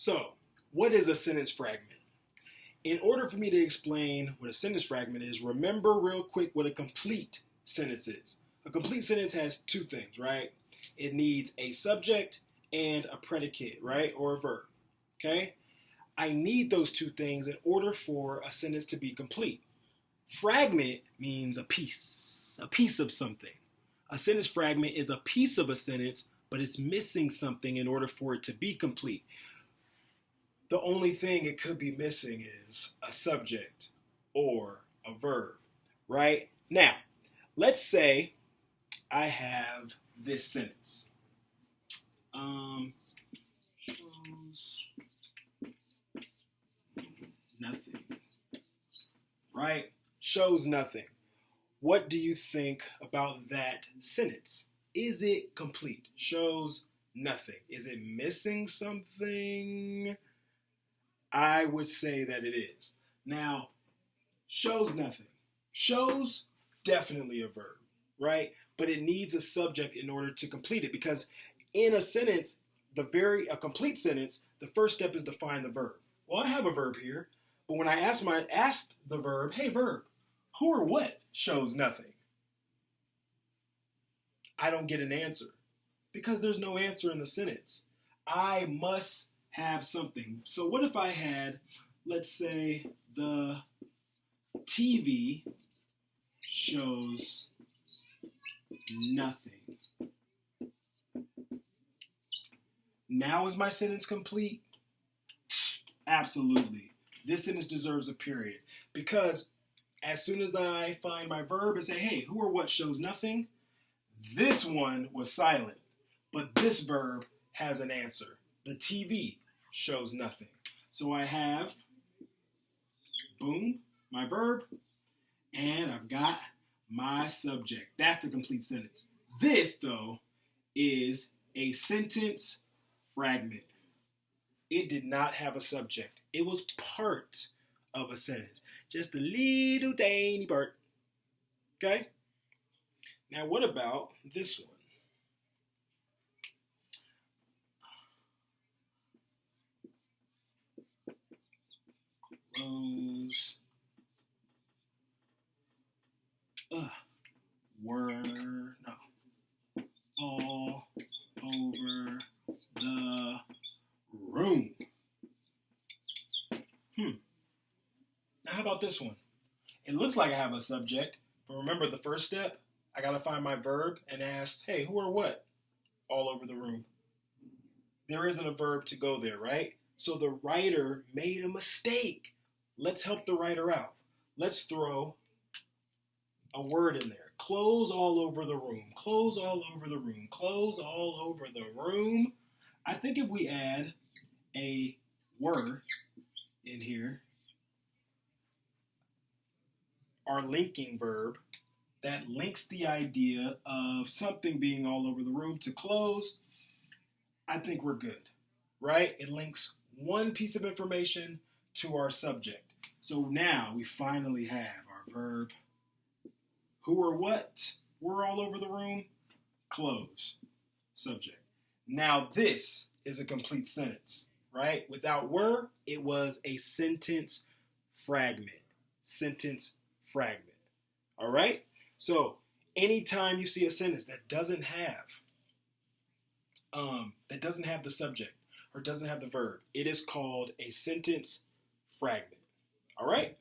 So, what is a sentence fragment? In order for me to explain what a sentence fragment is, remember real quick what a complete sentence is. A complete sentence has two things, right? It needs a subject and a predicate, right? Or a verb, okay? I need those two things in order for a sentence to be complete. Fragment means a piece of something. A sentence fragment is a piece of a sentence, but it's missing something in order for it to be complete. The only thing it could be missing is a subject or a verb, right? Now, let's say I have this sentence. Shows nothing, right? Shows nothing. What do you think about that sentence? Is it complete? Shows nothing. Is it missing something? I would say that it is. Now, shows nothing. Shows definitely a verb, right? But it needs a subject in order to complete it, because in a sentence, a complete sentence, the first step is to find the verb. Well, I have a verb here, but when I asked the verb, hey verb, who or what shows nothing? I don't get an answer because there's no answer in the sentence. I must have something. So what if I had, let's say, the TV shows nothing. Now is my sentence complete? Absolutely. This sentence deserves a period, because as soon as I find my verb and say, hey, who or what shows nothing, this one was silent, but this verb has an answer. The TV shows nothing. So I have, boom, my verb, and I've got my subject. That's a complete sentence. This, though, is a sentence fragment. It did not have a subject. It was part of a sentence. Just a little tiny part. Okay? Now, what about this one? Close. Were no. All over the room. Now, how about this one? It looks like I have a subject, but remember the first step? I got to find my verb and ask, hey, who or what? All over the room. There isn't a verb to go there, right? So the writer made a mistake. Let's help the writer out. Let's throw a word in there. Clothes all over the room. Clothes all over the room. Clothes all over the room. I think if we add a word in here, our linking verb, that links the idea of something being all over the room to clothes, I think we're good, right? It links one piece of information to our subject. So now we finally have our verb. Who or what were all over the room? Clothes. Subject. Now this is a complete sentence, right? Without were, it was a sentence fragment. Sentence fragment. All right? So anytime you see a sentence that doesn't have the subject or doesn't have the verb, it is called a sentence fragment. All right?